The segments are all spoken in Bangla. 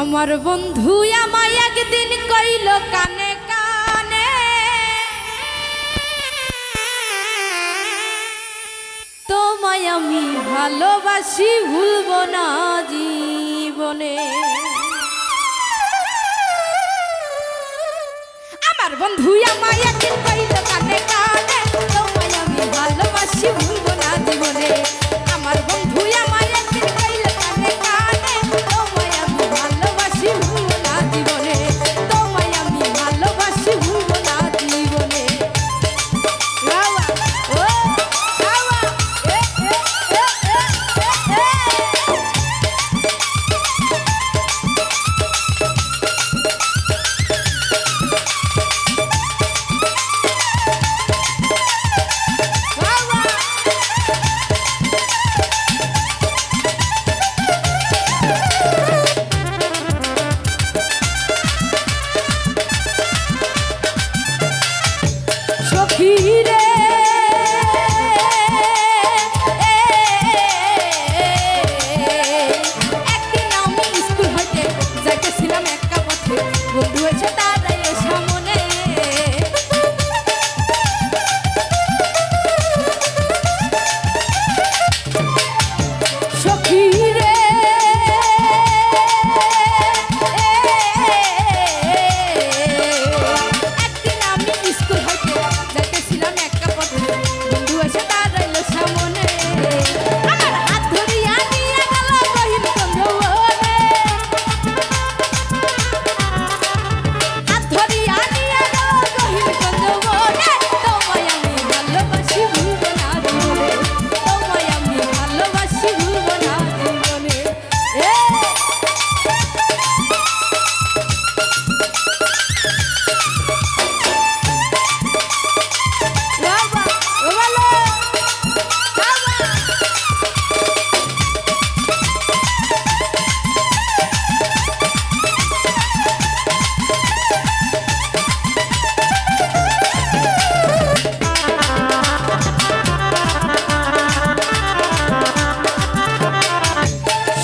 আমার বন্ধু আমায় একদিন কইল কানে কানে, তোমায় আমি ভালোবাসি ভুলবো না জীবনে। আমার বন্ধু আমায় একদিন কইল কানে কানে, তোমায় আমি ভালোবাসি ভুলবো না জীবনে। আমার বন্ধু আমায় একদিন কইল কানে কানে, তোমায় আমি ভালোবাসি ভুলবো না জীবনে। তোমায় আমি ভালোবাসি ভুলবো না জীবনে। রাওয়া ও রাওয়া এ এ এ এ এ সখীরে একদিন আমি স্কুল হইতে যাইতেছিলাম একা পথে, বন্ধু হয়েছে তারাই সামনে। সখীরে একদিন আমি স্কুল হইতে যাইতেছিলাম একা পথে, বন্ধু এসে দাঁড়াইল সামনে। আমার হাত ধরিয়া নিয়ে গেল গহীন বন্ধুবনে, হাত ধরিয়া নিয়ে গেল গহীন বন্ধুবনে। তোমায় আমি ভালোবাসি ভুলবো না জীবনে, তোমায় আমি ভালোবাসি ভুলবো না জীবনে। রাবা ওবালো রাবা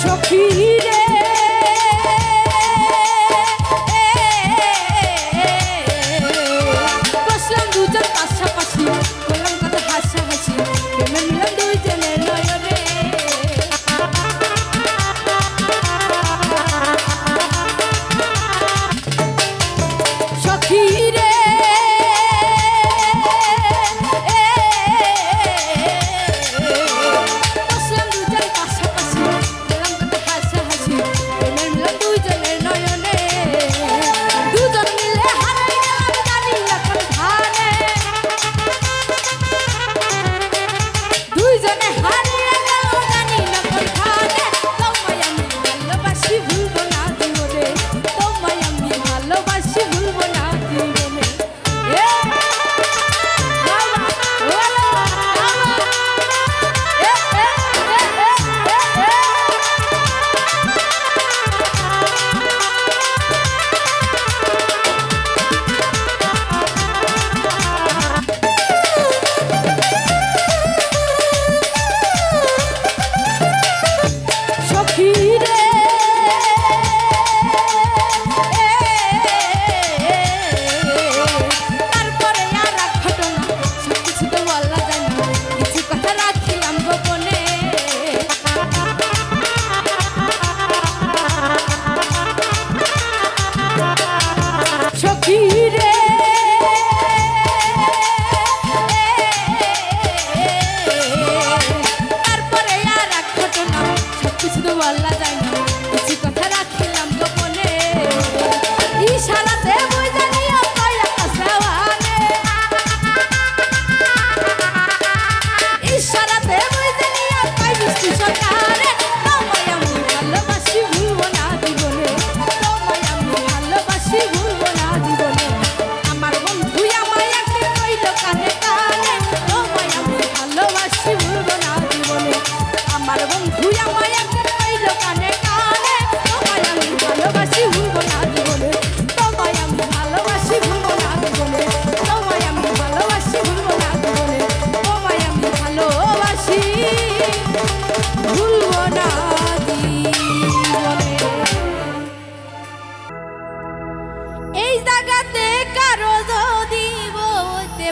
সখীরে বসলাম দুজন পাশাপাশি, করলাম কত হাসাহাসি, প্রেমে মিলাম দুইজনের নয়নে। সখীরে বসলাম দুজন পাশাপাশি, করলাম কত হাসাহাসি, প্রেমে মিলাম দুইজনের নয়নে। দুজন মিলে হারাই গেলাম জানি না কোনখানে, দুইজনে হারিয়ে গেল জানি না কোনখানে। তোমায় আমি ভালোবাসি ভুলবো না জীবনে, তোমায় আমি ভালোবাসি ভুলবো না জীবনে। এ বাবা ওয়ালা বাবা এ এ এ এ এ সখীরে তারপরে আর এক ঘটনা, সবকিছু তো বলা যায় না, কিছু কথা রাখিলাম গোপনে। সখীরে তারপরে আর এক ঘটনা, সবকিছু তো বলা যায় না, কিছু কথা রাখিলাম গোপনে। ইশারাতে বুঝে নিও কই একটা সেওয়ানে, ইশারাতে বুঝে নিও কই মিষ্টি সরকারে। তোমায় আমি ভালোবাসি ভুলবো না জীবনে, তোমায় আমি ভালোবাসি ভুলবো না জীবনে। আমার বন্ধু আমায় একদিন কইল কানে কানে, তোমায় আমি ভালোবাসি ভুলবো না জীবনে। আমার বন্ধু আমায় একদিন কইল কানে কানে,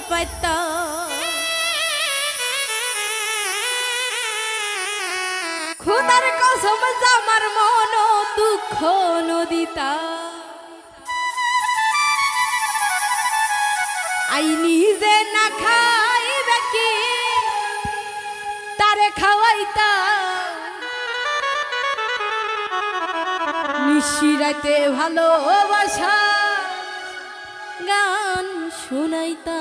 পাইতাম খোদার কসম আমার মন দুঃখ নদিতা আই নিজে না খাইবে কি তারে খাওয়াইতা নিশিরাতে ভালোবাসা গান শুনাইতা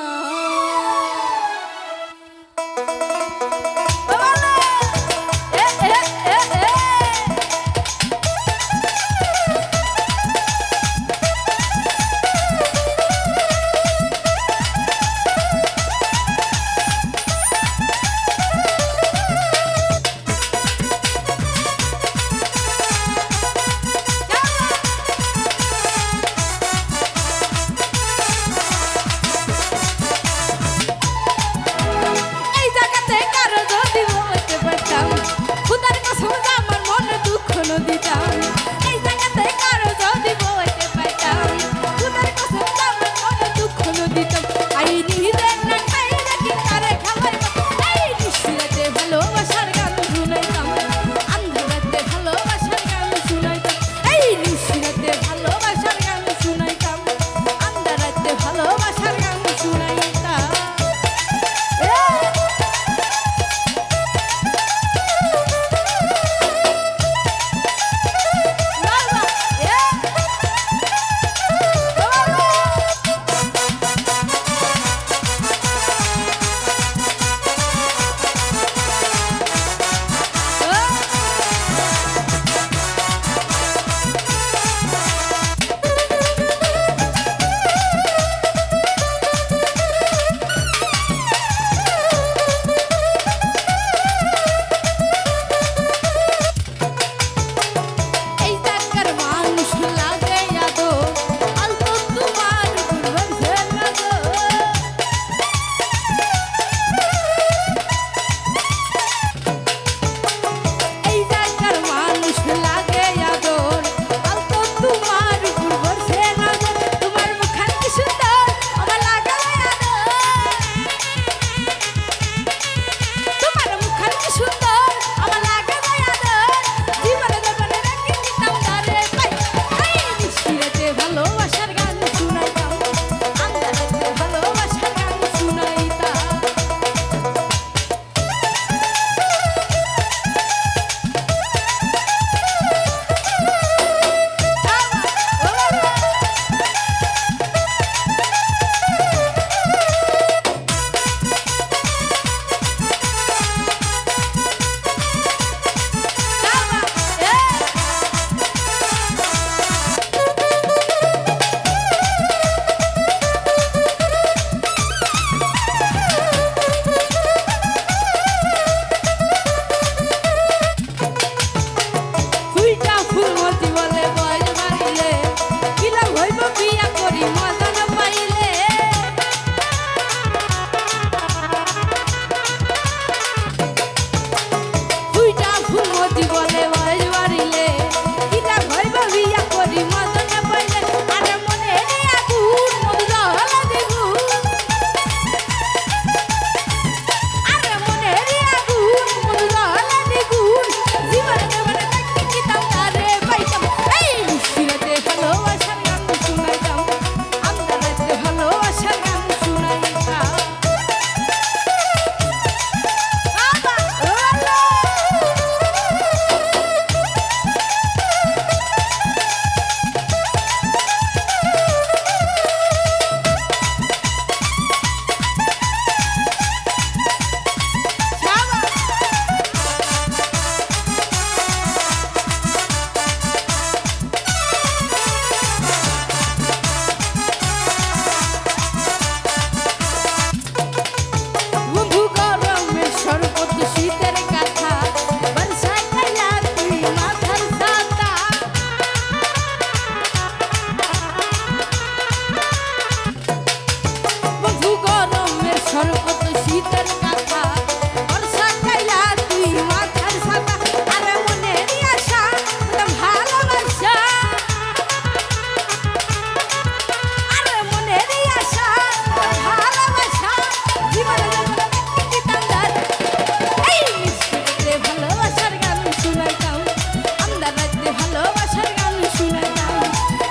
আন্ধার রাতে ভালোবাসার গান শুনাইতাম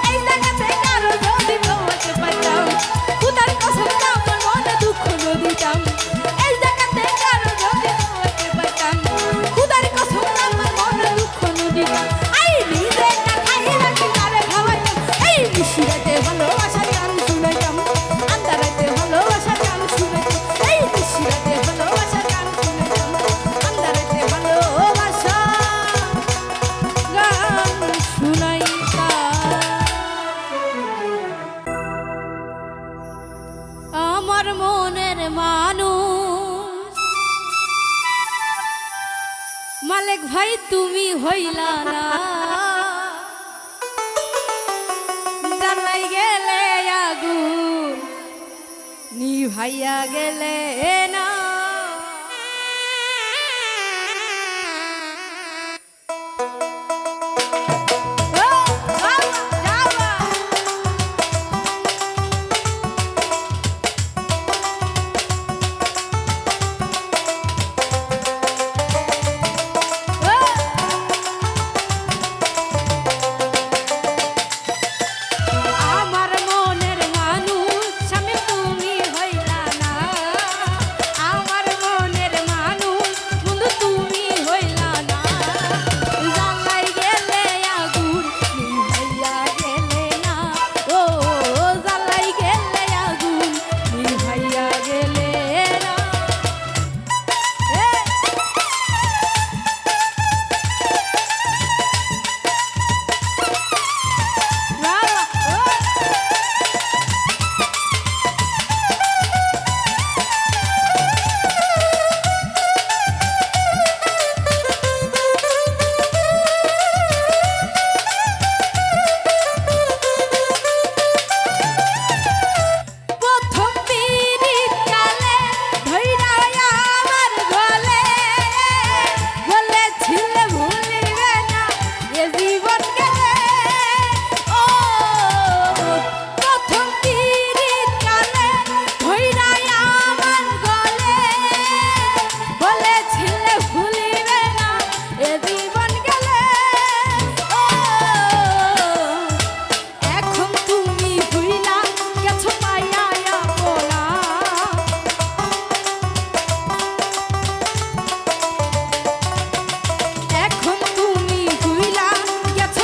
এই জায়গাতে কারো যদি বউকে পাইতাম খুদার কসম আমার মনে দুঃখ নদিতাম এই জায়গাতে কারো যদি বউকে পাইতাম খুদার কসম আমার মনে দুঃখ নদিতাম আই নিজে না খাইলা কিনারে খাওয়াইতাম এই নিশিরাতে ভালোবাসার গান শুনাইতাম আন্ধার রাতে ভালোবাসার গান শুনাইতাম এই নিশিরাতে ভালোবাসার গান শুনাইতাম আন্ধার রাতে ভালোবাসা গান শুনাইতাম আমার মনের মানুষ মালিক ভাই তুমি হইলা না জ্বালাই গেলে আগুন নিভাইয়া গেলে না ও বাবা যাবা আমার মনের মানুষ আমি তুমি হইলা না আমার মনের মানুষ বন্ধু তুমি হইলা না জ্বালাই গেলে আগুন নিভাইয়া গেলে না ও জ্বালাই গেলে আগুন নিভাইয়া গেলে না প্রথম পিরিত কালে ধইরা আমার গলে বলেছিলে ভুলিবে না এ জীবন গেলে ও প্রথম পিরিত কালে ধইরা আমার গলে বলেছিলে ভুলিবে না এ জীবন গেলে ও এখন তুমি ভুইলা গেছো পাইয়া আপনা এখন তুমি ভুইলা গেছো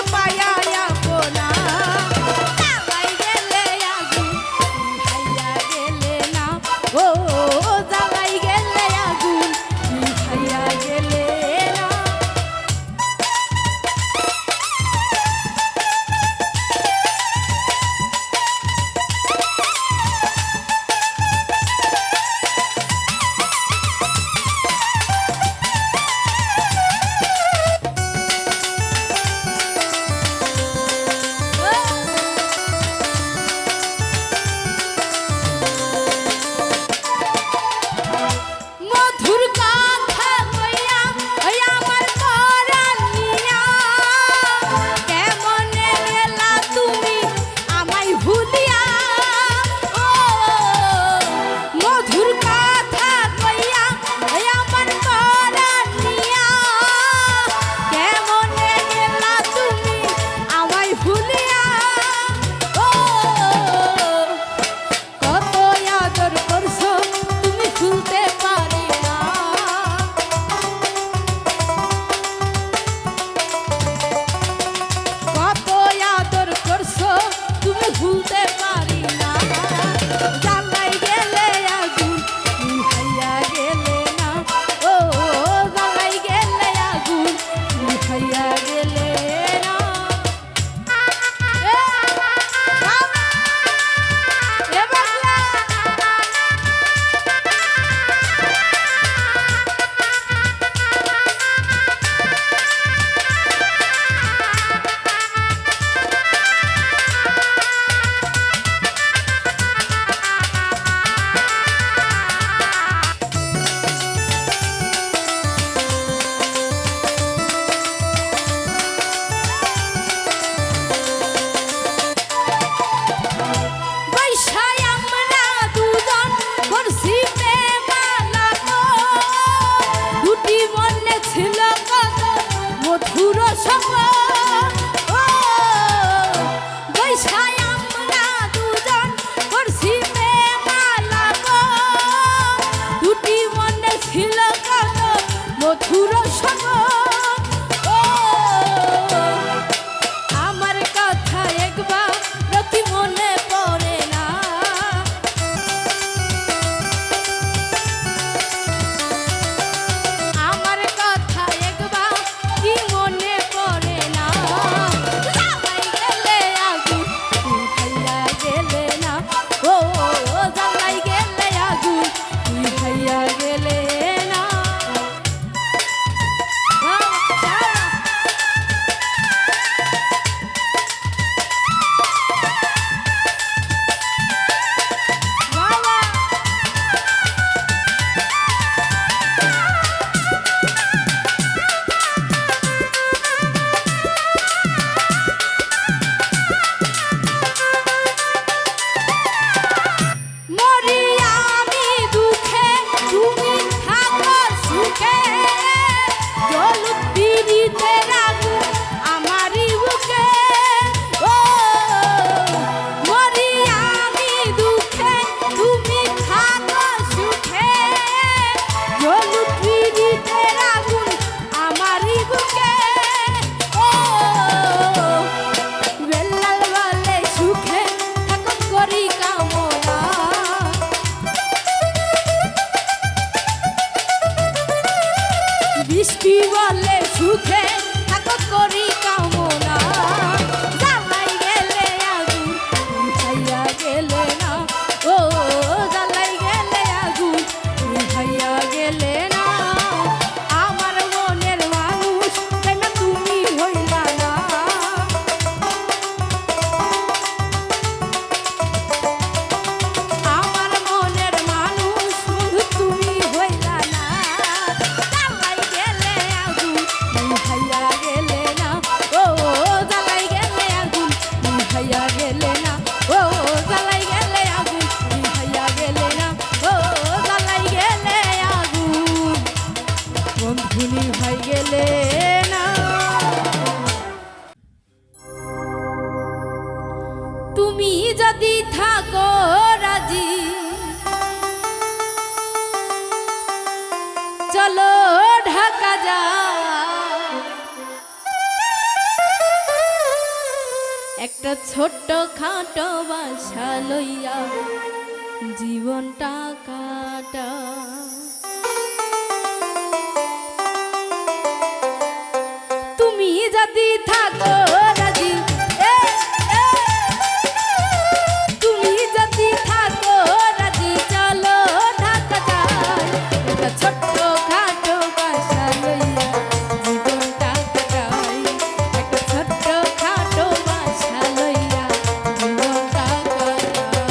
তুমি যদি থাকো রাজি চলো ঢাকা যা একটা ছোট্ট খাটো বাসা লইয়া জীবনটা কাটা তুমি যদি থাকো রাজি এ, এ, তুমি যদি থাকো রাজি চলো ঢাকা যাই একটা ছোট্ট খাটো বাসা লইয়া জীবনটা কাটাই একটা ছোট্ট খাটো বাসা লইয়া জীবনটা কাটাই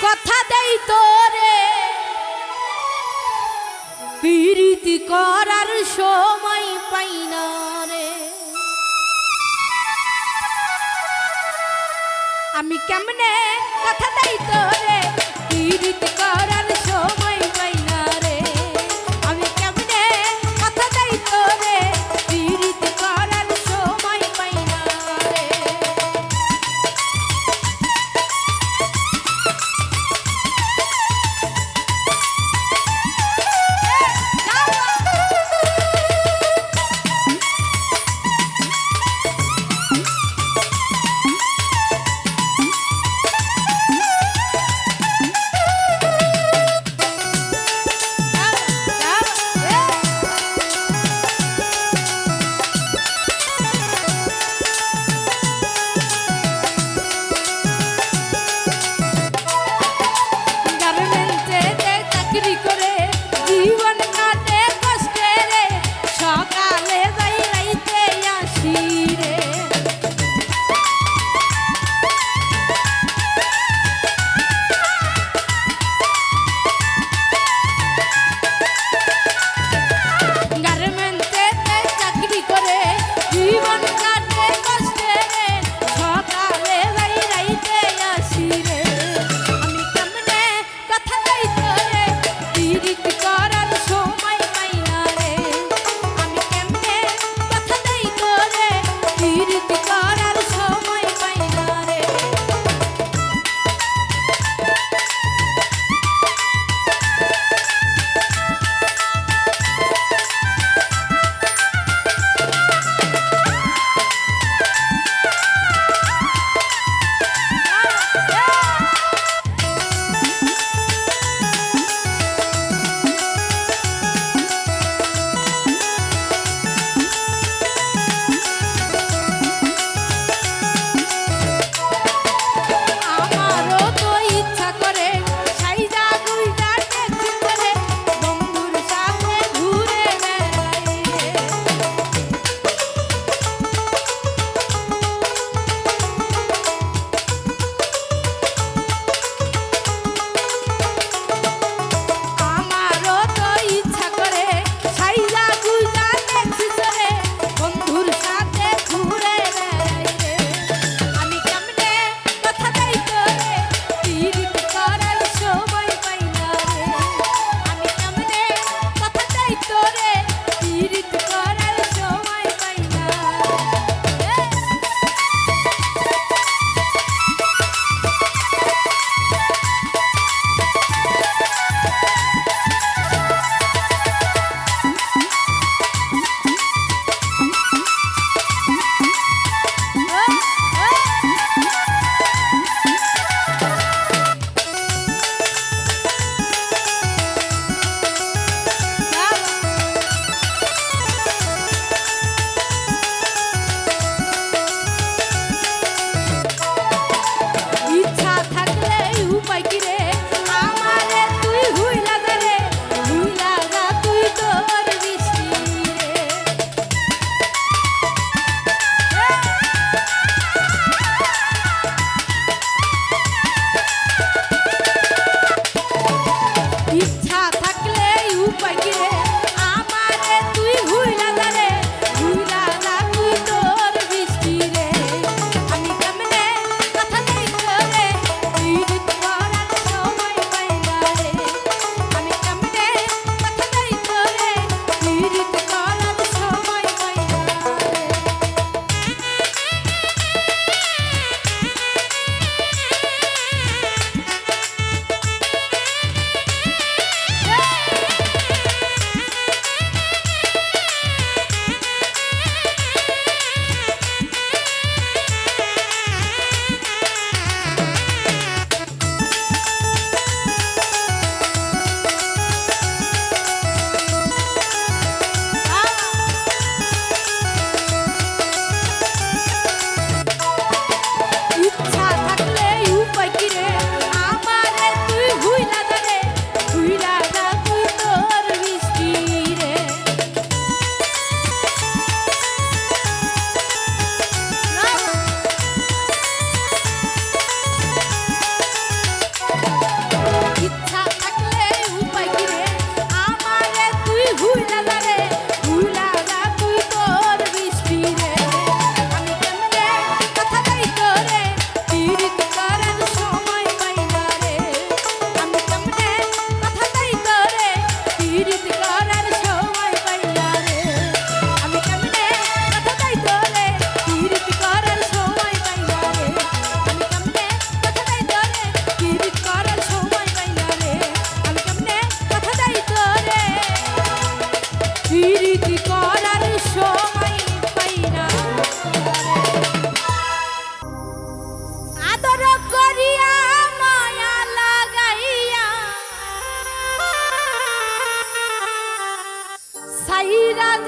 কথা দেই তোরে প্রীতি করার সময় পাই না রে আমি কেমনে কথা দেই তোরে প্রীতি করার সময় পাই না রে আমি কেমনে কথা দেই তোরে প্রীতি করার সময় পাই না রে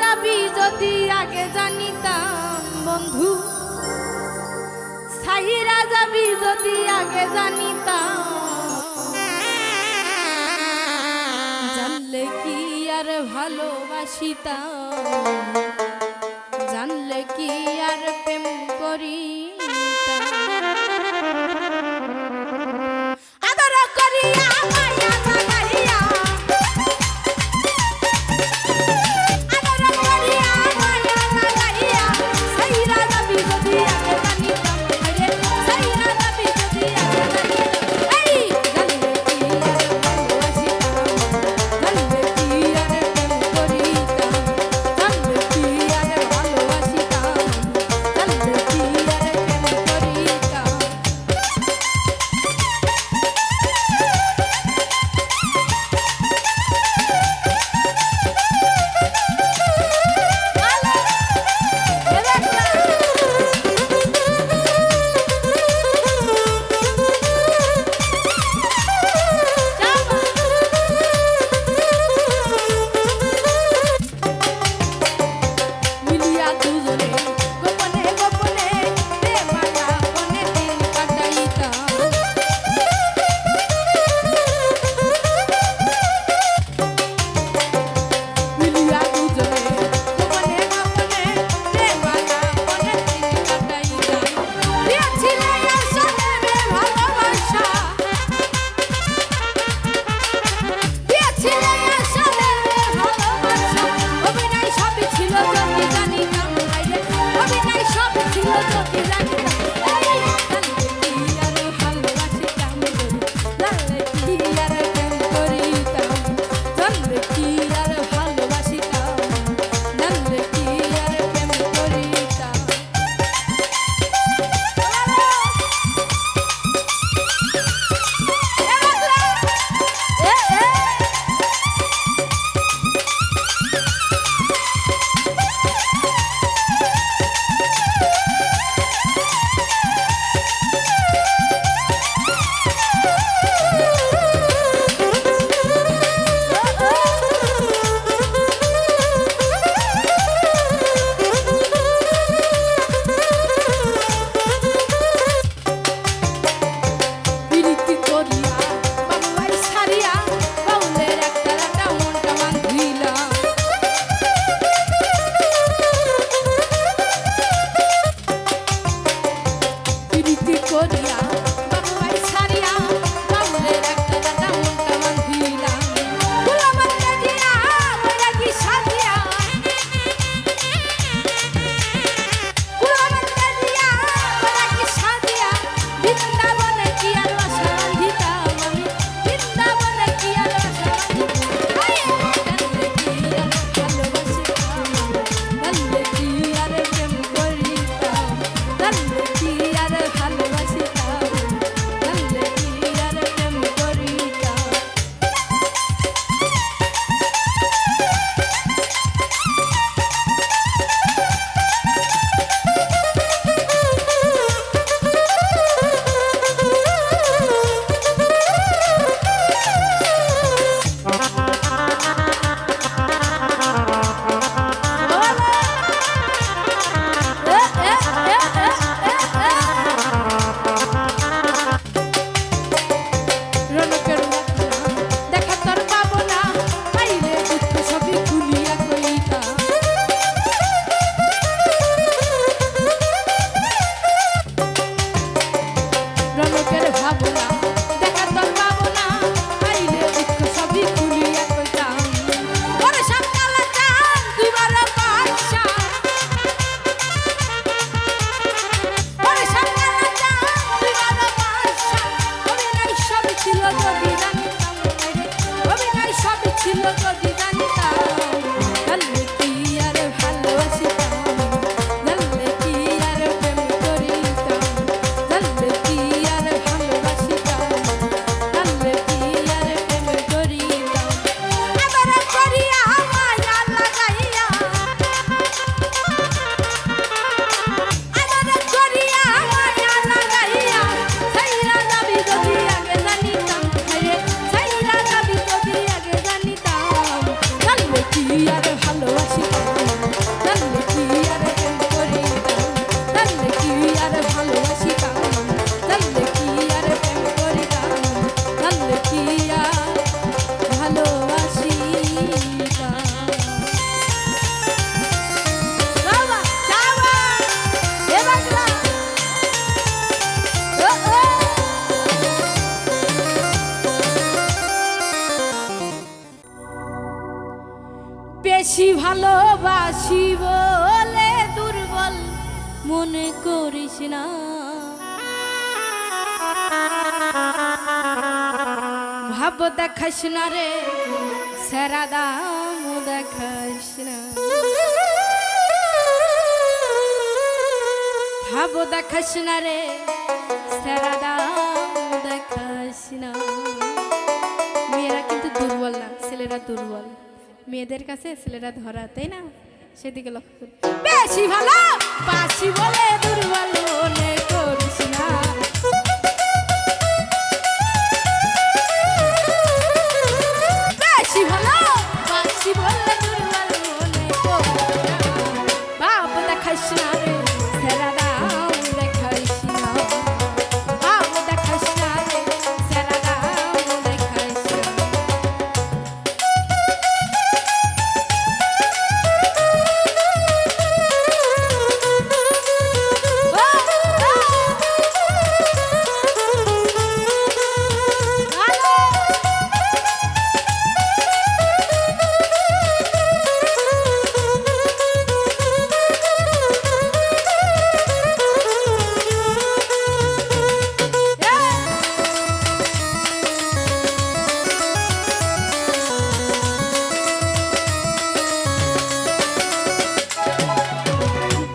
যাবি যদি আগে জানিতাম বন্ধু, সাহিরা যাবি যদি আগে জানিতাম, জানলে কি আর ভালোবাসিতাম, জানলে কি আর প্রেম করিতাম। আদর করিয়া মায়া লাগাইয়া, আদর করিয়া মায়া লাগাইয়া, সাইরা যাবি যদি আগে জানিতাম, আরে সাইরা যাবি যদি আগে জানিতাম, এই জানলে কি আর ভালোবাসিতাম, জানলে কি আর প্রেম করিতাম, জানলে কি আর ভালোবাসিতাম, জানলে কি আর বেশি ভালোবাসি বলে দুর্বল মনে করিস না, ভাব দেখাস না রে সেরা দাম দেখাস না, ভাব দেখাস না রে সেরা দাম দেখাস না। মেয়েরা কিন্তু দুর্বল না, ছেলেরা দুর্বল। মেয়েদের কাছে ছেলেরা ধরা, তাই না? সেদিকে লক্ষ্য করি। বেশি ভালো বাসি বলে দুর্বল মনে করিস না, বেশি ভালো বাসি বলে দুর্বল মনে করিস না, বাপ দেখাস না রে সেরা দাম দেখাস না, বাপ দেখাস না রে সেরা দাম দেখাস না।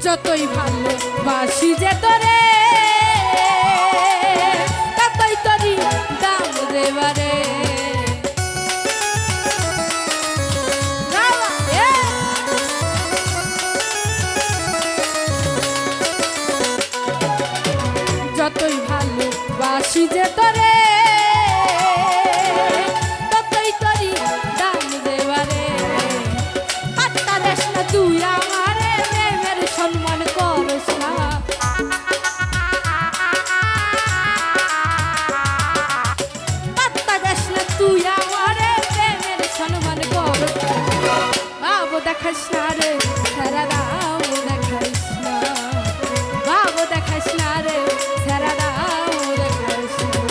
যতই ভালোবাসি যে তোরে ততই তোরই দাম দেবারে, যতই ভালোবাসি যে তোরে ততই তোরই দাম দেবারে, আত্মা দেশ না তুই আমারে প্রেমের সম্মান করস না, আত্মা দেশ না তুই আমারে প্রেমের সম্মান করস না, ভাব দেখাস না রে সারা দাম দেখাস না, ভাব দেখাস না রে সারা দাম দেখাস না।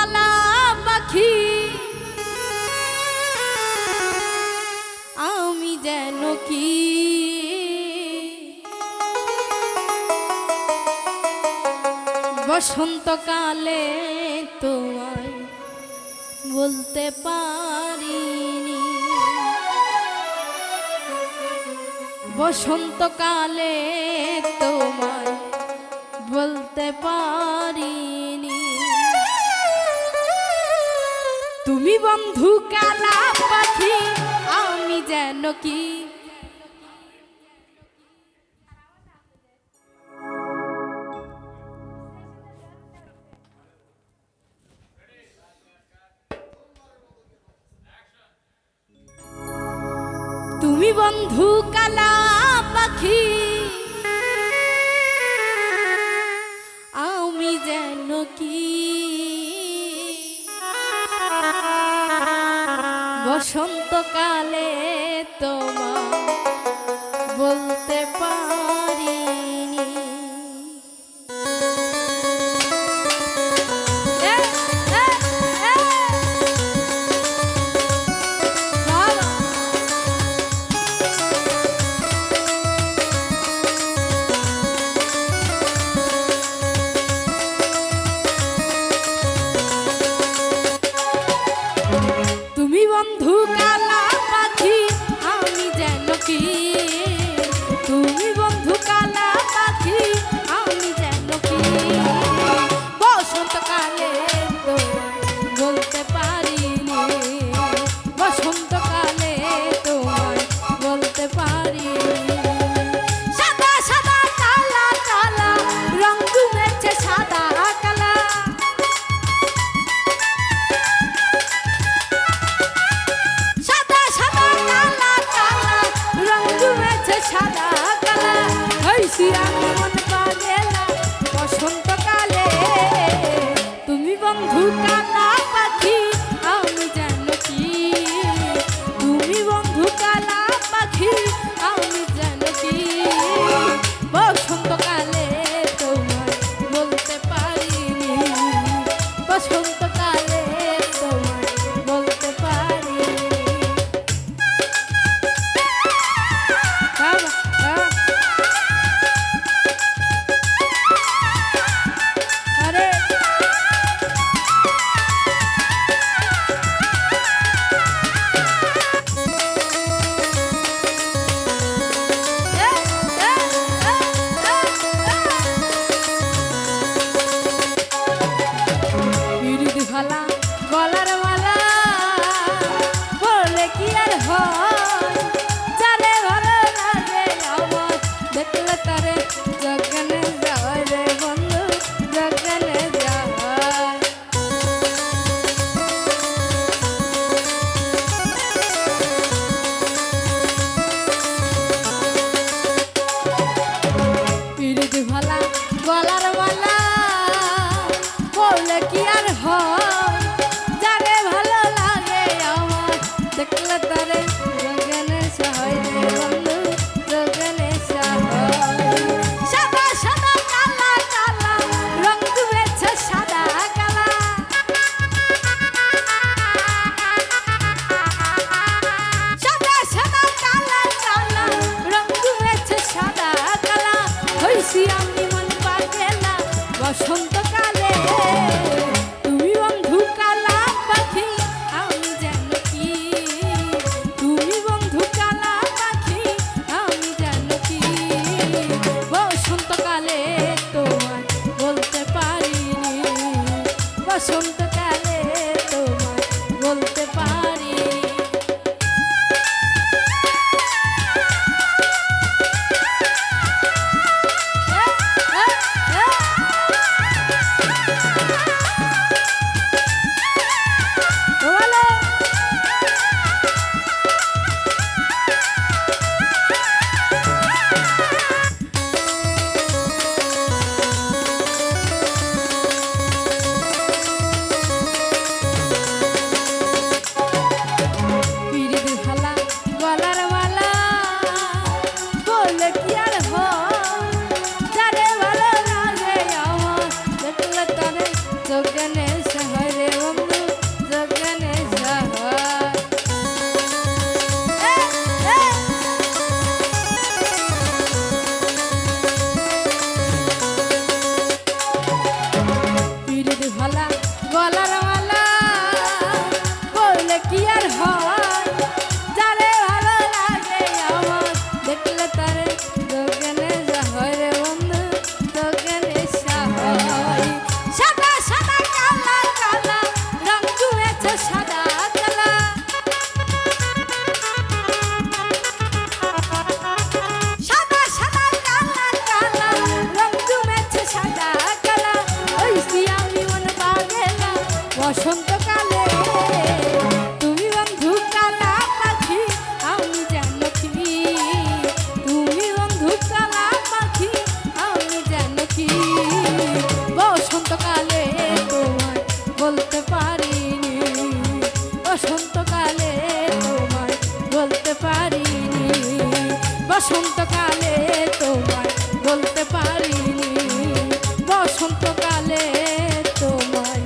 কালা পাখি আমি যেন কি বসন্তকালে তোমায় বলতে পারিনি, বসন্তকালে তোমায় বলতে পারিনি। তুমি বন্ধু কালা পাখি আমি যেন কি তুমি বন্ধু কালা পাখি আমি যেন কি বসন্তকালে তোমায় বলতে পারিনি। তুমি বন্ধু কালা পাখি আমি যেন কি, তুমি বন্ধু কালা বসন্তকালে তোমায় বলতে পারিনি, বসন্তকালে তোমায়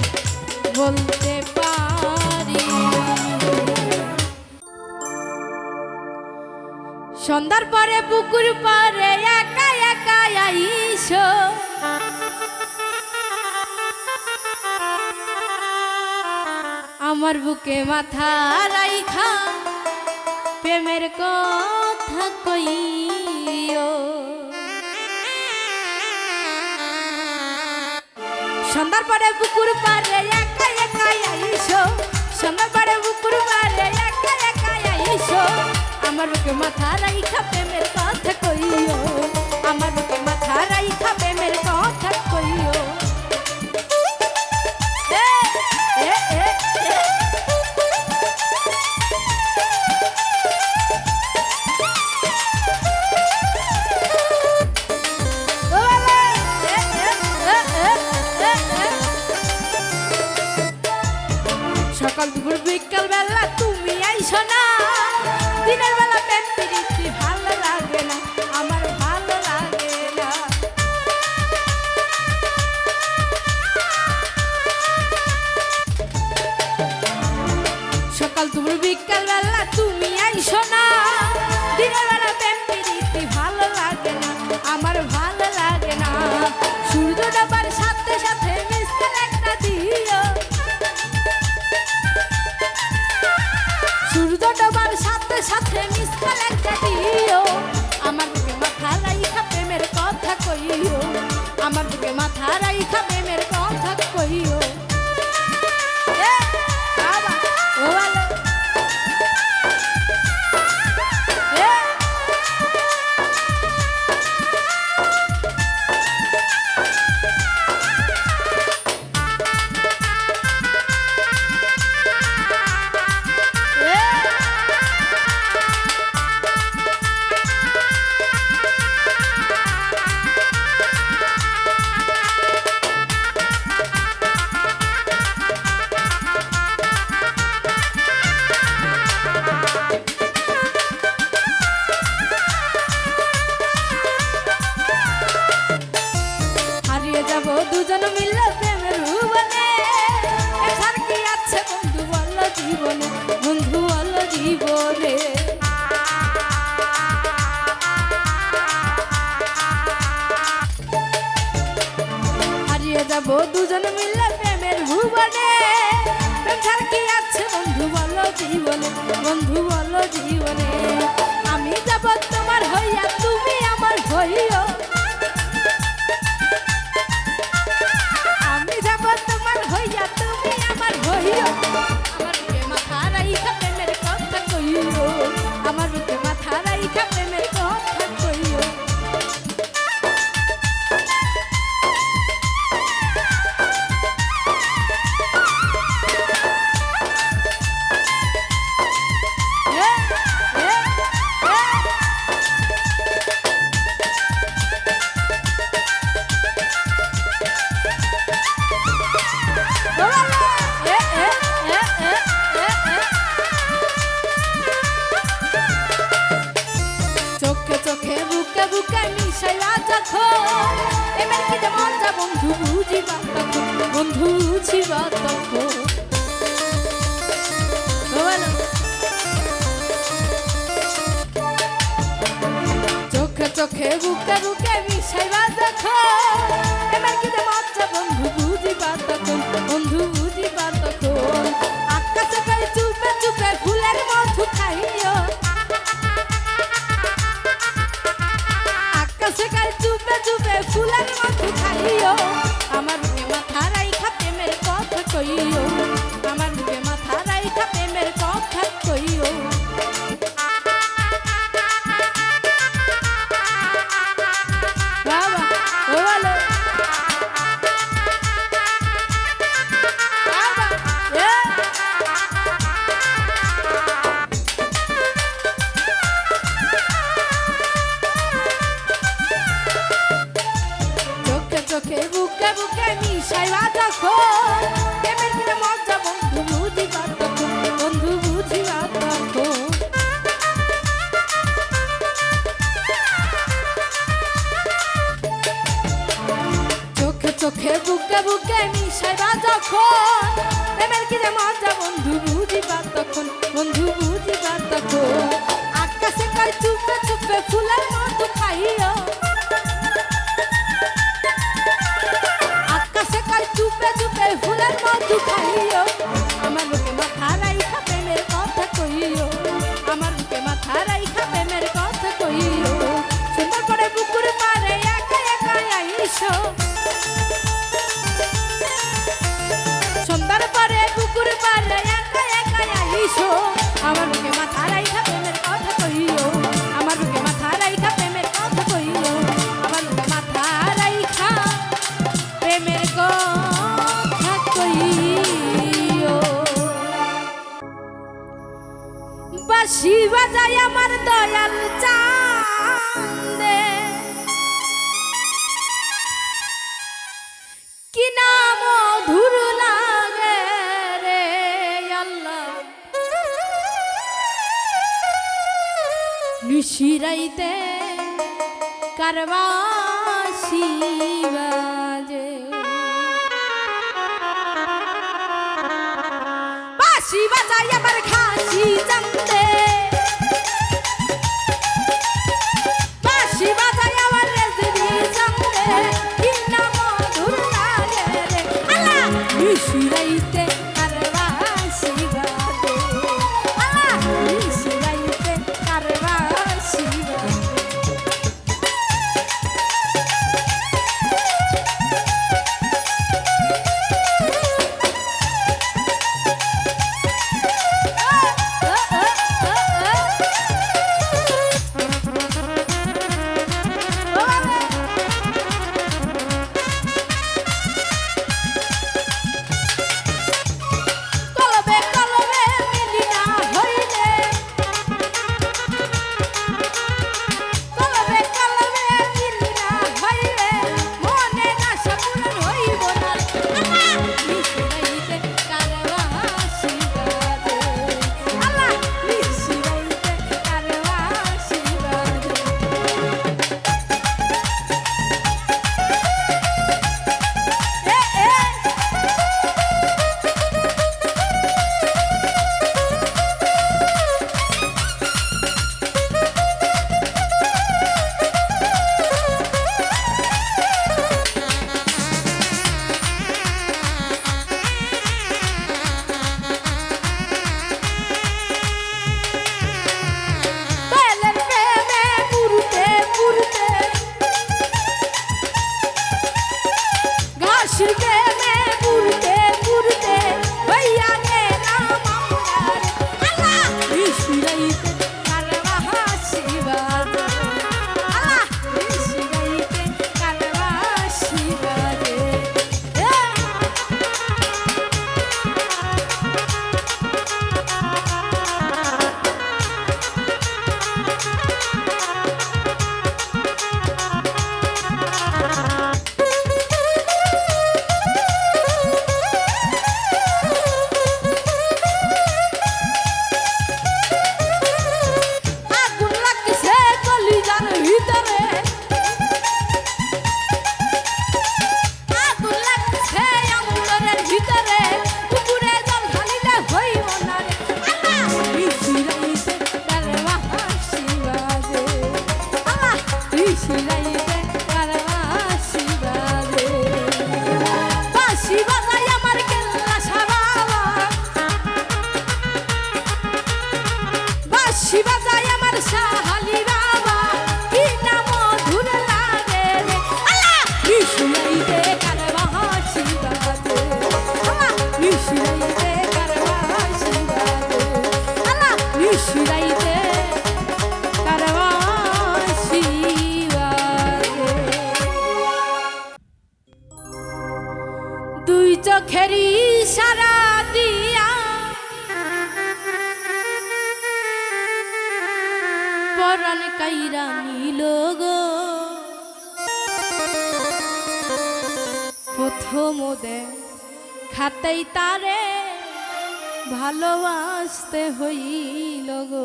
বলতে পারি। সন্ধ্যার পরে পুকুর পারে একা একা আইসো, আমার বুকে মাথা রাইখা প্রেমের কথা কইও। সন্ধ্যার পরে পুকুর পারে একা একা আইসো, সন্ধ্যার পরে পুকুর পারে একা একা আইসো, আমার বুকে মাথা রাইখা প্রেমের কথা কইও, আমার বুকে মাথা রাইখা প্রেমের কথা কইও। সকাল দুপুর বিকাল বেলা তুমি আইসো না, দিনের বেলা প্রেম প্রীতি ভালো লাগে না, আমার ভালো লাগে না। সকাল দুপুর বিকাল বেলা তুমি আইসো না, দিনের বেলা প্রেম প্রীতি ভালো লাগে না, আমার ভালো লাগে না। সূর্য ডোবার সাথে সাথে মিশতে একটা দিও, সূর্য ডোবার সাথে সাথে মিসকাল একটা দিও, আমার বুকে মাথা রাইখা প্রেমের কথা কইও, আমার বুকে মাথা রাইখা প্রেমের কথা কইও। বাবা ও ভালো দুজন মিললে প্রেমের ভুবনে, এছাড় কি আছে বন্ধু বলো জীবনে, বন্ধু বলো জীবনে। হারিয়ে যাব দুজন মিললে প্রেমের ভুবনে, এছাড় কি আছে বন্ধু বলো জীবনে, বন্ধু বলো জীবনে। আমি যাব তোমার হইয়া তুমি আমার হইও, তোমার হইয়া তুমি আমার হইও, আমার বুকে মাথা রাইখা প্রেমের কথা কইও, আমার বুকে মাথা রাইখা প্রেমের কথা কইও। বন্ধু বুঝিবা তখন, বন্ধু বুঝিবা তখন। চোখে চোখে বুকে বুকে মিশাইবা যখন, এবার কি মজা বন্ধু বুঝিবা তখন, বন্ধু বুঝিবা তখন। আকাশে গায়ে চুপে চুপে ফুলের মধু খাইও, আকাশে গায়ে চুপে চুপে ফুলের মধু খাইও, আমার বুকে মাথা রাইখা প্রেমের কথা কইও, আমার বুকে মাথা রাইখা প্রেমের কথা কইও। বাবা ও ভালো চোখে বুকে বুকে মিশাইবা তখন, প্রেমের কি মজা বন্ধু বুঝিবা তখন, বন্ধু বুঝিবা তখন। সাইবা যখন প্রেমের কি যে মজা বন্ধু বুঝিবা তখন বন্ধু বুঝিবা তখন আকাশে কয় চুপে চুপে ফুলের মধু খাইও আকাশে কয় চুপে চুপে ফুলের মধু খাইও আমার বুকে মাথা রাইখা প্রেমের কথা কইও আমার বুকে মাথা রাইখা প্রেমের কথা কইও সুন্দর করে বুকুর পারে একা একা আইসো সুন্দর করে বুকুর পারে একা একা আইসো আমার বুকে মাথা রাইখা প্রেমের কথা কইও আমার বুকে মাথা রাইখা প্রেমের কথা কইও আমার বুকে মাথা রাইখা প্রেমের কথা কইও বাঁশি বাজায় আমার দয়াল চাঁদে কি নাম মধুর লাগে রে আল্লাহ নিশিরাইতে কারবাসি বাজে বাঁশি বাজায় আমার খাসি জানতে বাঁশি বাজায় আমার রেজবি জানতে কি নাম মধুর লাগে রে আল্লাহ নিশিরাইতে কারবাসি বাজে আল্লাহ নিশিরাইতে কারবাসি বাজে চোখেরই সারা দিয়া পরাণ কাইরা নিল গো প্রথম খাতেই তারে ভালোবাসতে হইল গো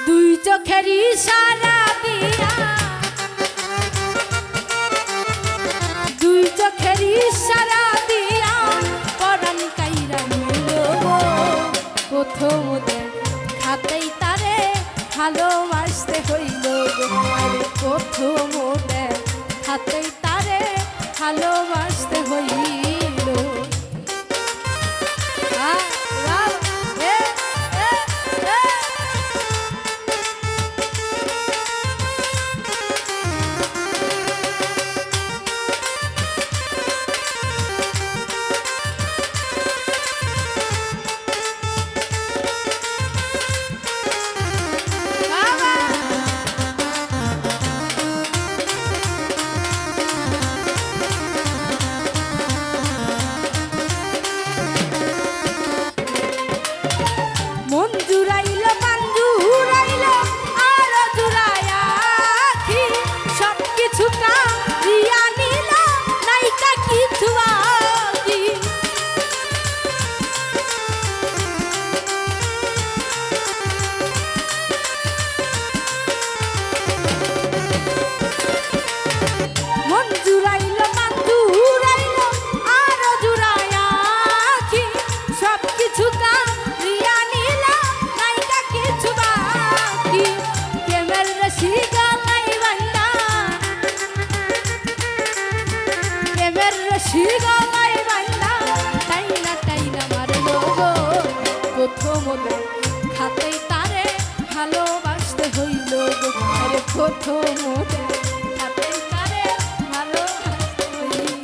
দুই চোখেরই সারা দিয়া প্রথম দেখাতেই তারে ভালোবাসতে হইল গো। আরে প্রথম দেখাতেই তারে ভালোবাসতে হইল। মন জুড়াইল পান জুড়াইল আর জুড়াইয়া আখি সব কিছু কাঁদিয়া নিল নাইকা কিছু বাকি। মন জুড়াইল পান জুড়াইল আর জুড়াইয়া আখি সব কিছু কাঁদিয়া নিল নাইকা কিছু বাকি। প্রেমের রশি গলায় বাঁধা প্রেমের রশি গলায় বাঁধা টাইনা মারলো গো। প্রথম দেখাতেই তারে ভালোবাসতে হইল গো। আরে প্রথম দেখাতেই তারে ভালোবাসতে হইল।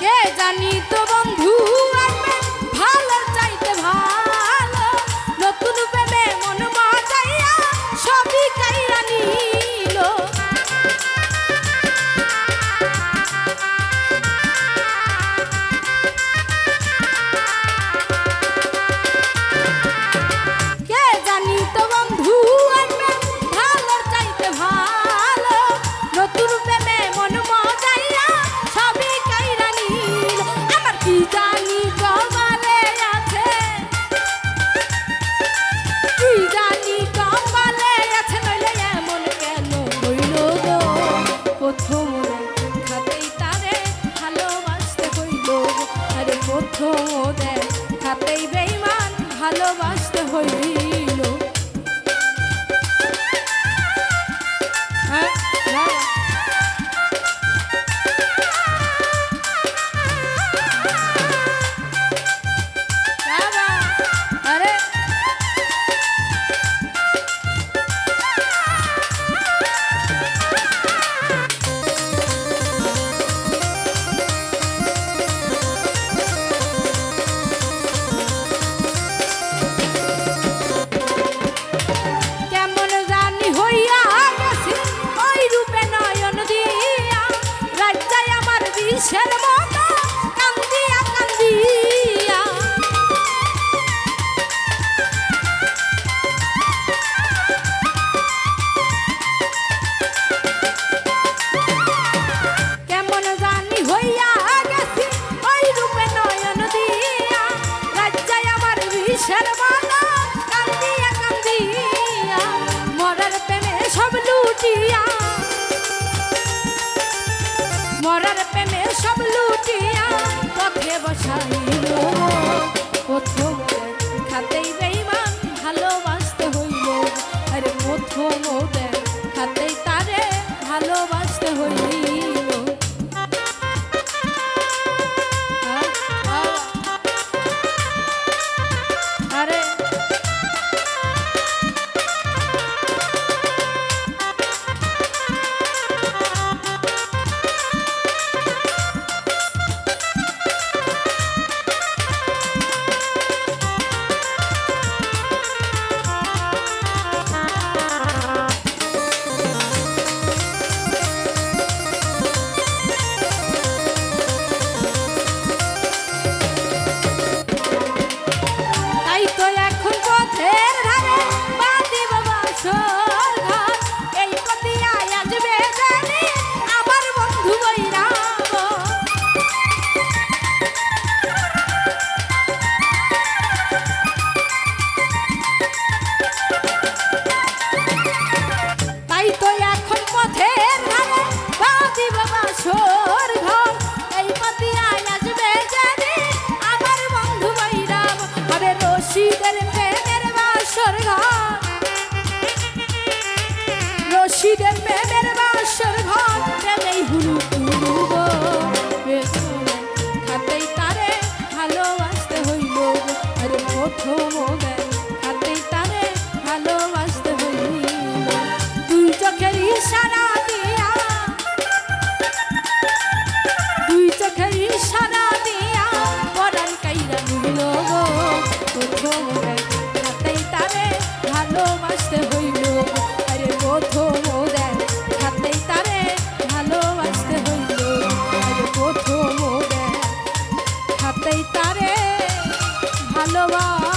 কে জানি তো বন্ধু আসবে ভালো চাইতে ভালো, নতুন প্রেমে মন মজাইয়া সবই কাইরা নিল। কে জানি তো বন্ধু আসবে ভালো চাইতে ভালো, নতুন প্রেমে মন মজাইয়া সবই কাইরা নিল। আমার কি জানি কপালে আছে, কি জানি কপালে আছে, নইলে এমন কেন হইল গো। প্রথম দেখাতেই তারে ভালোবাসতে হইল গো। আরে প্রথম দেখাতেই বেঈমান ভালোবাসতে হইল। হ্যাঁ বাবা আরে বলেই তারে ভালোবাসি।